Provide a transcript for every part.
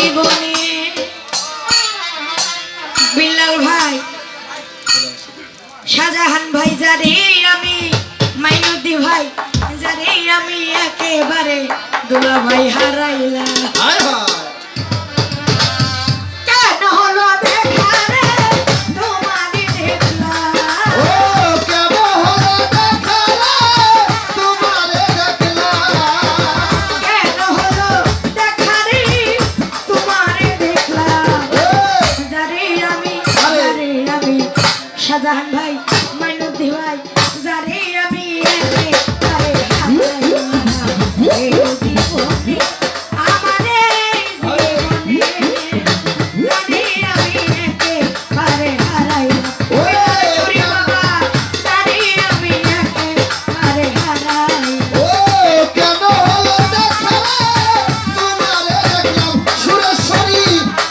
জীবনে বিল্লাল ভাই শাহজাহান ভাই যারে আমি মাইনুদ্দি ভাই যারে আমি একেবারে দুলা ভাই হারাইলাম হায় হায় কেন হলো দেখা রে তোমারে দেখলাম ও কেন হলো দেখা রে তোমারে দেখলাম কেন হলো দেখা রে তোমারে দেখলাম যারে আমি শাহজাহান ভাই মাইনুদ্দি ভাই যারে আমি একেবারে হারাইলাম এই জীবনে আমারে জীবনে যারে আমি একেবারে হারাইলাম ওরে বাবা যারে আমি একেবারে হারাইলাম ও কেন হলো দেখা রে তোমারে দেখলাম সুরেশ্বরী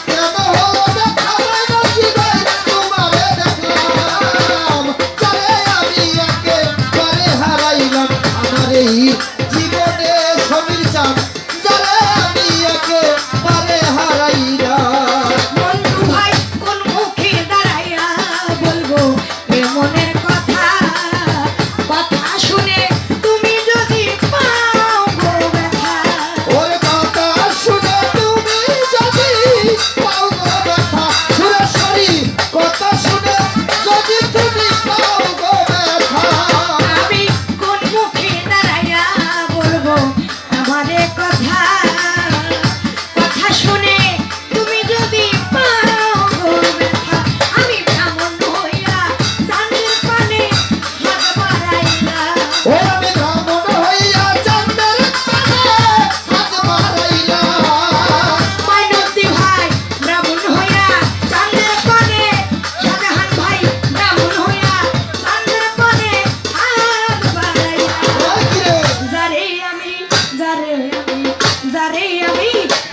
কেন হলো দেখা রে নদী ভাই তোমারে দেখলাম যারে আমি একেবারে হারাইলাম আমার এই জীবনে সমীর চাঁদ যারে আমি একেবারে হারাইলাম বন্ধু ভাই কোন মুখে দাঁড়াইয়া বলবো এ মনের কথা কথা শুনে তুমি যদি পাও গো ব্যথা ওর কথা শুনে তুমি যদি পাও গো ব্যথা সুরেশ্বরী কথা শুনে যদি তুমি পাও গো ব্যথা আমি কোন মুখে দাঁড়াইয়া বলবো আমারে কথা কথা শুনে তুমি যদি পাও গো ব্যথা আমি ব্রাহ্মণ হইয়া চাঁদের পানে হাত বাড়াইলাম ও আমি ব্রাহ্মণ হইয়া চাঁদের পানে হাত বাড়াইলাম মাইনুদ্দি ভাই ব্রাহ্মণ হইয়া চাঁদের পানে শাহজাহান ভাই ব্রাহ্মণ হইয়া চাঁদের পানে হাত বাড়াইলাম ওই কিরে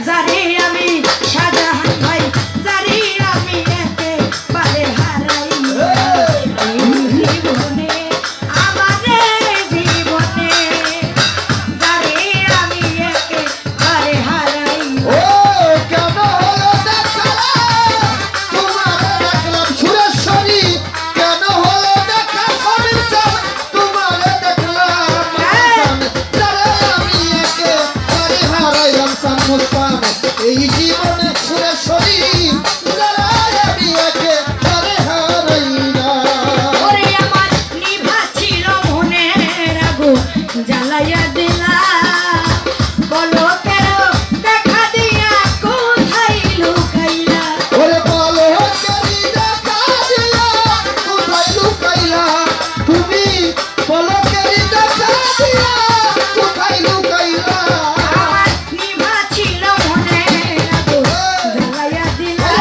যারে আমি শাহজাহান ভাই যারে আমি একেবারে হারাইলাম এই জীবনে আমারে জীবনে যারে আমি একেবারে হারাইলাম ও কেন হলো দেখা রে তোমারে দেখলাম সুরেশ্বরী কেন হলো দেখা সমীর চাঁদ তোমারে দেখলাম যারে আমি একেবারে হারাইলাম সামুস্তান এই জীবনে সুরেশ্বরী যারে আমি একেবারে হারাইলাম ওরে আমার নিভা ছিল মনের আগুন জ্বালাইয়া দিলা বলো কেন দেখা দিয়া কোথায় লুকাইলা ওরে বলো কেরি দেখা দিলা কোথায় লুকাইলা তুমি বলো কেরি দেখা দিলা কোথায় লুকাইলা আমার নিভা ছিল মনের আগুন জ্বালাইয়া দিলা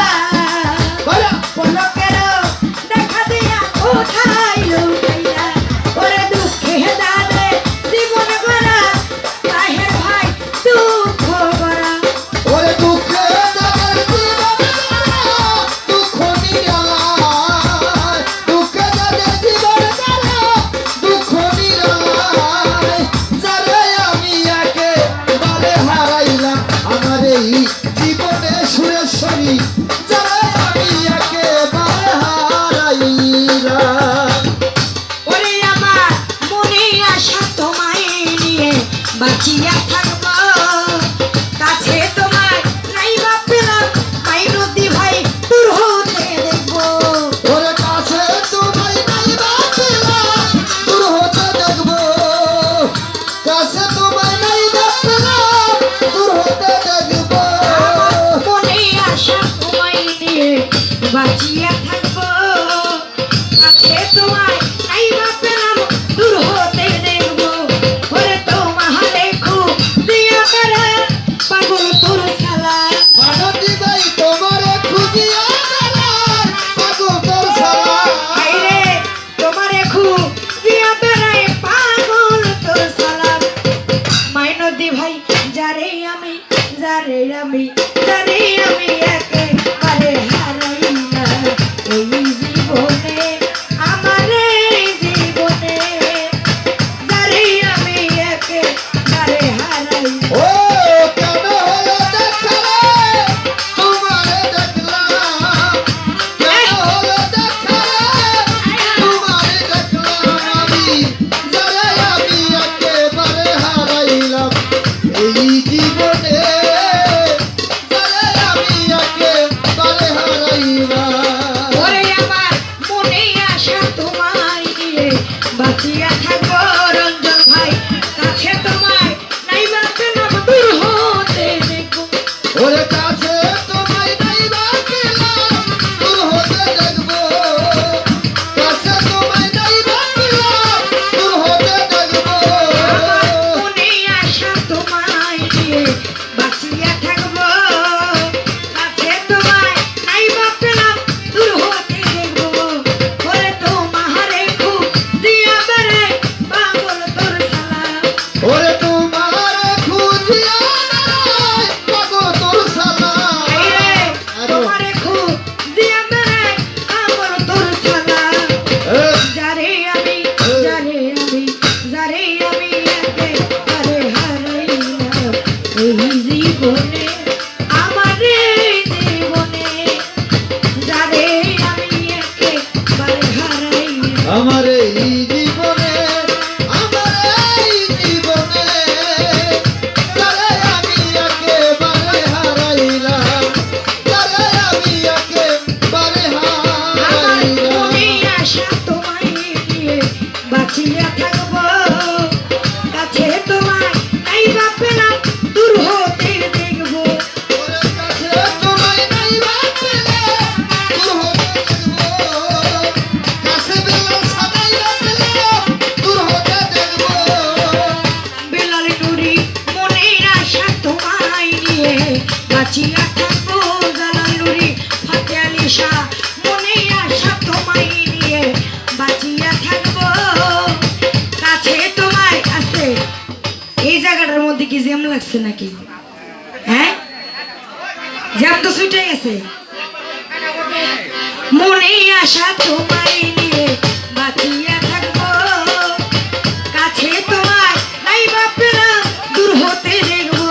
বলো বলো কেন দেখা দিয়া কোথায় লুকাইলা ওরে দুঃখে দাদে জীবন গড়া তাহের ভাই দুঃখ গড়া ওরে দুঃখে যাদের জীবন দুঃখ নিরালায় দুঃখে যাদের জীবন দুঃখ নিরালায় যারে আমি একেবারে হারাইলাম আমার এই জীবনে সুরেশ্বরী যারে আমি একেবারে হারাইলাম ওরে আমার মনে আশা তোমায় নিয়ে বাঁচিয়া থাকবো কাছে তোমায় নাই বা পেলাম মাইনুদ্দি ভাই দূর হতে দেখবো ওরে কাছে তোমায় নাই বাঁচলাম দূর হতে দেখবো কাছে তোমায় নাই বাঁচলাম দূর হতে দেখবো মনে আশা তোমায় নিয়ে বাঁচিয়া থাকবো কাছে তোমায় নাই বা পেলাম দূর হতে দেখবো ওরে তোমারে খুব দিয়া করে পাগল তোর শালা মানবী ভাই তোমারে খুঁজিয়া বেড়ায় পাগল তোর সারা আইরে তোমারে খুব দিয়া বেড়ায় পাগল তোর শালা মাইনুদ্দি ভাই যারে আমি একেবারে হারাইলাম এই জীবনে আমারে জীবনে যারে আমি একেবারে হারাইলাম ও কেন হলো দেখা রে আশা তোমায় নিয়ে বাঁচিয়া থাকবো কাছে তোমায় আসতে। এই জায়গাটার মধ্যে কি জ্যাম লাগছে নাকি? হ্যাঁ, জ্যাম তো ছুটে গেছে। মনে আশা তোমায় নিয়ে বাঁচিয়া থাকবো কাছে তোমায় নাই বা পেলাম দূর হতে দেখবো।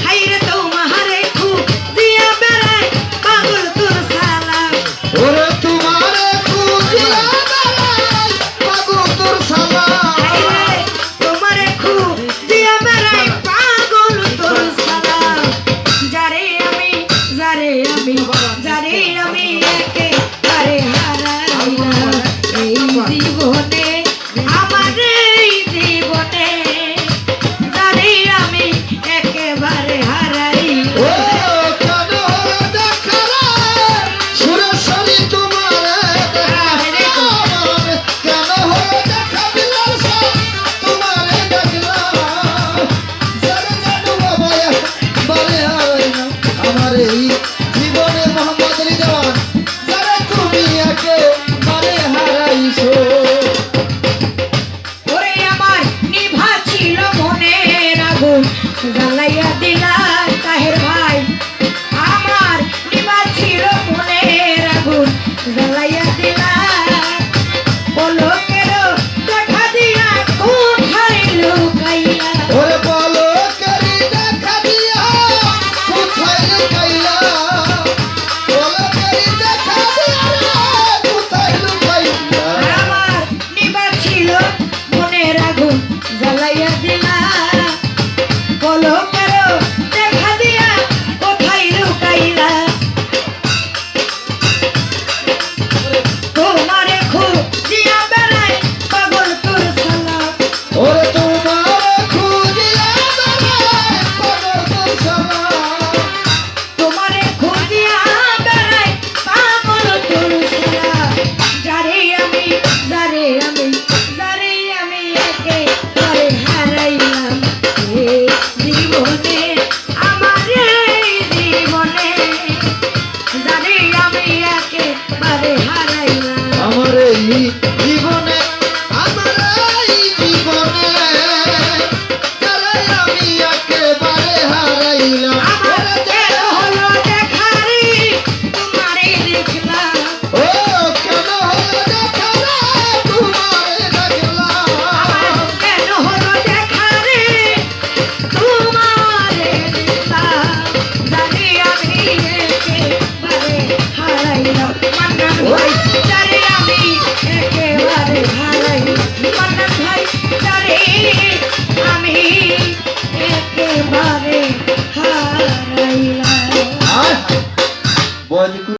হাইরে তোমারে খুব দিয়া বেড়ায় পাগল তোর সালাম। ওরে তোমারে খুঁজিয়া বেড়াই পাগল তোর সালাম। হাইরে তোমারে খুব দিয়া বেড়ায় পাগল তোর সালাম। যারে আমি একেবারে হারাইলাম এই জীবনে, আমার এই জীবনে যারে আমি একেবারে ও হারাইলাম। কেন হলো দেখা রে সুরেশ্বরী তোমারে দেখলাম। কেন হলো দেখা বিলাল শাহ তোমারে দেখলাম। যারে জানো বাবা বারে হারাইলাম আমার এই জীবনে মোহাম্মদ আলী দেওয়ান যারে তুমি একেবারে হারাইছো। ওরে আমার নিভা ছিল মনের আগুন জ্বালাইয়া দিলা তাহের ভাই। আমার নিভা ছিল মনের আগুন জ্বালাইয়া দিলা। পলকেরও দেখা দিয়া কোথায় লুকাইলা। ওরে বলো করি দেখা দিয়া কোথায় লুকাইলা। বলো করি দেখা দিয়া কোথায় লুকাইলা। আমার নিভা ছিল মনের আগুন জ্বালাইয়া দিলা। পলকেরও দেখা দিয়া কোথায় লুকাইলা। তোমারে খুব দিয়া বেড়ায় পাগল তোর সালাম। ওরে তোমারে খুঁজিয়া বেড়াই পাগল তোর সালাম। তোমারে খুঁজিয়া বেড়ায় পাগল তোর সালাম। যারে আমি একেবারে হারাইলাম এই জীবনে, আমার এই জীবনে যারে আমি একেবারে হারাইলাম। আমার এই জীবনে আমার এই জীবনে যারে আমি একেবারে হারাইলাম। আমার কেন হলো দেখা রে তোমারে দেখলাম। ও কেন হলো দেখা রে তোমারে দেখলাম। আমার কেন হলো দেখা রে তোমারে দেখলাম। জানি আমি একেবারে হারাইলাম মান্নান ভাই। জানি আমি একেবারে হারাইলাম মান্নান ভাই। জানি আমি একেবারে হারাইলাম। আর বল